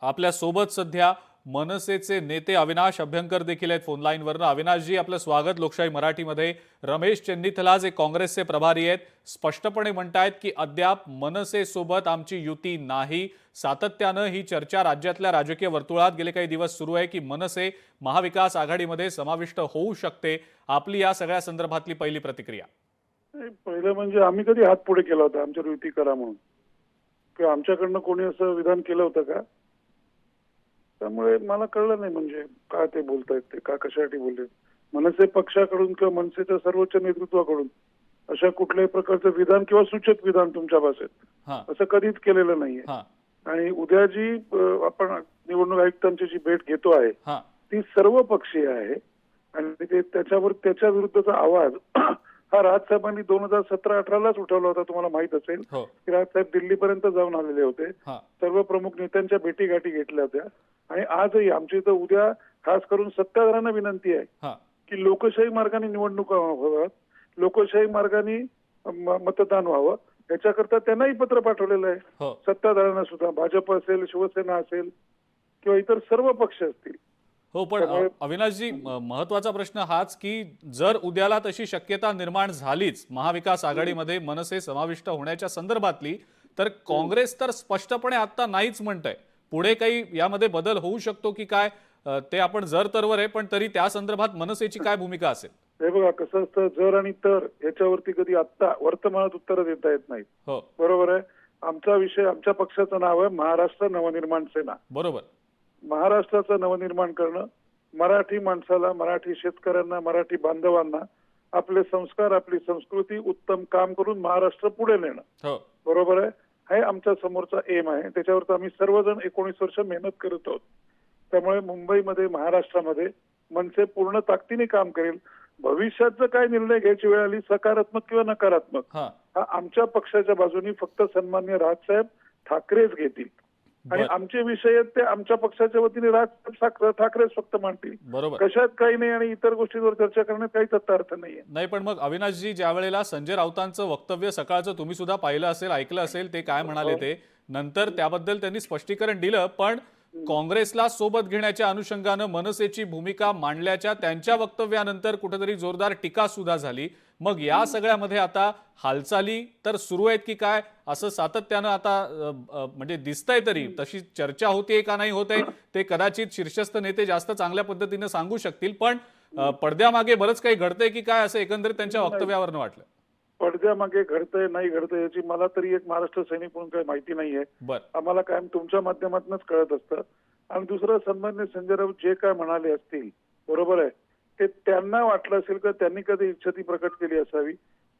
आपल्या सोबत सध्या मनसेचे नेते अविनाश अभ्यंकर देखील आहेत फोन लाईनवरून। अविनाशजी, आपलं स्वागत लोकशाही मराठीमध्ये। रमेश चेन्नीथला जे काँग्रेसचे प्रभारी आहेत स्पष्टपणे म्हणतायत की अद्याप मनसे सोबत आमची युती नाही। सातत्यानं ही चर्चा राज्यातल्या राजकीय वर्तुळात गेले काही दिवस सुरू आहे की मनसे महाविकास आघाडीमध्ये समाविष्ट होऊ शकते। आपली या सगळ्या संदर्भातली पहिली प्रतिक्रिया? पहिलं म्हणजे आम्ही कधी हात पुढे केला होता आमच्या युती करा म्हणून, किंवा आमच्याकडनं कोणी असं विधान केलं होतं का? त्यामुळे मला कळलं नाही म्हणजे काय ते बोलतायत, ते का कशासाठी बोलले। मनसे पक्षाकडून किंवा मनसेच्या सर्वोच्च नेतृत्वाकडून अशा कुठल्याही प्रकारचं विधान किंवा सूचक विधान तुमच्या भाषेत असं कधीच केलेलं नाहीये। आणि उद्या जी आपण निवडणूक आयुक्तांची जी भेट घेतो आहे ती सर्व पक्षीय आहे आणि ते त्याच्या विरुद्धचा आवाज हा राजसाहेबांनी 2017-18लाच उठवला होता। तुम्हाला माहित असेल की राजसाहेब दिल्लीपर्यंत जाऊन आलेले होते, सर्व प्रमुख नेत्यांच्या भेटीगाठी घेतल्या होत्या। आणि आजही आमची इथं उद्या खास करून सत्ताधाऱ्यांना विनंती आहे की लोकशाही मार्गाने निवडणुका व्हाव्यात, लोकशाही मार्गाने मतदान व्हावं, याच्याकरता त्यांनाही पत्र पाठवलेलं आहे सत्ताधाऱ्यांना सुद्धा, भाजप असेल, शिवसेना असेल किंवा इतर सर्व पक्ष असतील। हो, पण अविनाशजी, महत्वाचा प्रश्न हाच की जर उद्याला तशी शक्यता निर्माण झालीच महाविकास आघाडीमध्ये मनसे समाविष्ट होण्याच्या संदर्भातली, तर काँग्रेस तर स्पष्टपणे आता नाहीच म्हणतंय। पुढे काही यामध्ये बदल होऊ शकतो की काय ते आपण जर तरवर आहे, पण तरी त्या संदर्भात मनसेची काय भूमिका असेल? हे बघा कसं असतं, जर आणि तर याच्यावरती कधी आता वर्तमानात उत्तर देता येत नाही। बरोबर आहे। आमचा विषय, आमच्या पक्षाचं नाव आहे महाराष्ट्र नवनिर्माण सेना। बरोबर। महाराष्ट्राचं नवनिर्माण करणं, मराठी माणसाला, मराठी शेतकऱ्यांना, मराठी बांधवांना आपले संस्कार, आपली संस्कृती, उत्तम काम करून महाराष्ट्र पुढे नेणं, बरोबर आहे, हे आमच्या समोरचा एम आहे। त्याच्यावर आम्ही सर्वजण 19 वर्ष मेहनत करत आहोत। त्यामुळे मुंबईमध्ये, महाराष्ट्रामध्ये मनसे पूर्ण ताकदीने काम करेल। भविष्यात जर काय निर्णय घ्यायची वेळ आली, सकारात्मक किंवा नकारात्मक, हा आमच्या पक्षाच्या बाजूनी फक्त सन्माननीय राजसाहेब ठाकरेच घेतील आणि आमचे विषय आहेत ते आमच्या पक्षाच्या वतीने राजसाहेब ठाकरेच फक्त मांडतील। कशात काही नाही आणि इतर गोष्टींवर चर्चा करण्यात काहीच अर्थ नाहीये। नाही, पण मग अविनाशजी, ज्या वेळेला संजय राऊतांचं वक्तव्य सकाळचं तुम्ही सुद्धा पाहिलं असेल, ऐकलं असेल, ते काय म्हणाले ते नंतर त्याबद्दल त्यांनी स्पष्टीकरण दिलं, पण काँग्रेसला सोबत घेण्याच्या अनुषंगानं मनसेची भूमिका मांडल्याच्या त्यांच्या वक्तव्यानंतर कुठेतरी जोरदार टीका सुद्धा झाली। मग या सगळ्यामध्ये आता हालचाली तर सुरू आहेत की काय, असं सातत्यानं आता म्हणजे दिसतंय, तरी तशी चर्चा होतीये का नाही होते ते कदाचित शीर्षस्थ नेते जास्त चांगल्या पद्धतीने सांगू शकतील, पण पडद्यामागे बरंच काही घडतंय की काय, असं एकंदरीत त्यांच्या वक्तव्यावरनं वाटलं? पडद्यामागे घडतंय नाही घडतंय याची मला तरी एक महाराष्ट्र सैनिक म्हणून काही माहिती नाहीये। आम्हाला कायम तुमच्या माध्यमातूनच कळत असतं। आणि दुसरं, सन्माननीय संजय राऊत जे काय म्हणाले असतील, बरोबर आहे, ते त्यांना वाटलं असेल का त्यांनी कधी इच्छा ती प्रकट केली असावी,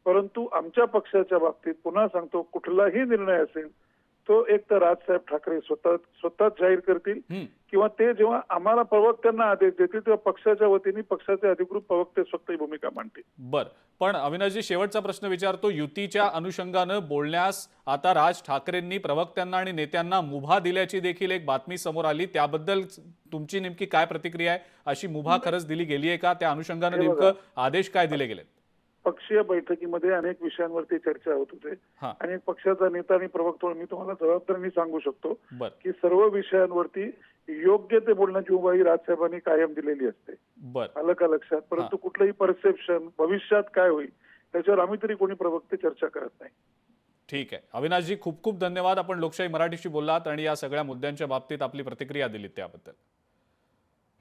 परंतु आमच्या पक्षाच्या बाबतीत पुन्हा सांगतो, कुठलाही निर्णय असेल तो एक तर राजसाहेब ठाकरे स्वतःच जाहीर करतील किंवा ते जेव्हा आम्हाला प्रवक्त्यांना आदेश देतील तेव्हा पक्षाच्या वतीने पक्षाचे अधिकृत प्रवक्ते स्वतः ही भूमिका मांडतील। बर, पण अविनाशजी, शेवटचा प्रश्न विचारतो। युतीच्या अनुषंगानं बोलण्यास आता राज ठाकरेंनी प्रवक्त्यांना आणि नेत्यांना मुभा दिल्याची देखील एक बातमी समोर आली, त्याबद्दल तुमची नेमकी काय प्रतिक्रिया आहे? अशी मुभा खरंच दिली गेली आहे का? त्या अनुषंगानं नेमकं आदेश काय दिले गेले? पक्षीय बैठकीमध्ये अनेक विषयांवरती चर्चा होत होते आणि पक्षाचा नेता आणि प्रवक्ता मी तुम्हाला जबाबदारीने सांगू शकतो की सर्व विषयांवरती योग्य ते बोलण्याची उभाही राजसाहेबांनी कायम दिलेली असते। आलं का लक्षात? परंतु कुठलंही परसेप्शन भविष्यात काय होईल त्याच्यावर आम्ही तरी कोणी प्रवक्ते चर्चा करत नाही। ठीक आहे अविनाशजी, खूप खूप धन्यवाद। आपण लोकशाही मराठीशी बोललात आणि या सगळ्या मुद्द्यांच्या बाबतीत आपली प्रतिक्रिया दिलीत त्याबद्दल।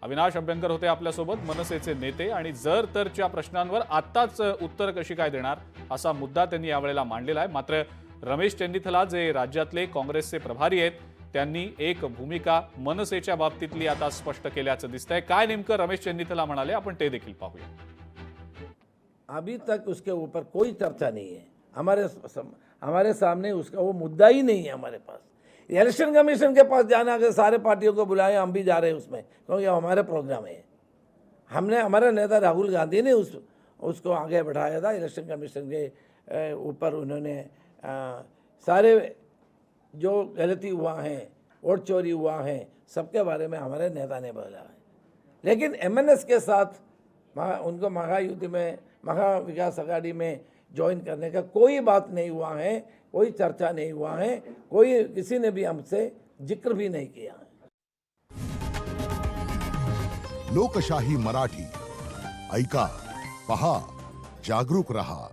अविनाश अभ्यंकर होते आपल्यासोबत, मनसेचे नेते, आणि जर तरच्या प्रश्नांवर आत्ताच उत्तर कशी काय देणार असा मुद्दा त्यांनी यावेळेला मांडलेला आहे। मात्र रमेश चेन्नीथला जे राज्यातले काँग्रेसचे प्रभारी आहेत त्यांनी एक भूमिका मनसेच्या बाबतीतली आता स्पष्ट केल्याचं दिसतंय। काय नेमकं रमेश चेन्नीथला म्हणाले आपण ते देखील पाहूया। अभी तक उसके ऊपर कोई चर्चा नहीं है, हमारे सामने उसका वो मुद्दा ही नहीं है हमारे पास। इलेक्शन कमीशन के पास जाना, अगर सारे पार्टियों को बुलाए, हम भी जा रहे हैं उसमें, क्योंकि हमारा प्रोग्राम है। हमने, हमारा नेता राहुल गांधी ने उसको आगे बढ़ाया था। इलेक्शन कमीशन के ऊपर उन्होंने सारे जो गलती हुआ है, वोट चोरी हुआ है, सबके बारे में हमारे नेता ने बोला है। लेकिन एमएनएस के साथ उनको महायुति में, महाविकास आघाड़ी में ज्वाइन करने का कोई बात नहीं हुआ है, कोई चर्चा नहीं हुआ है, कोई किसी ने भी हमसे जिक्र भी नहीं किया है। लोकशाही मराठी ऐका, पहा, जागरूक रहा.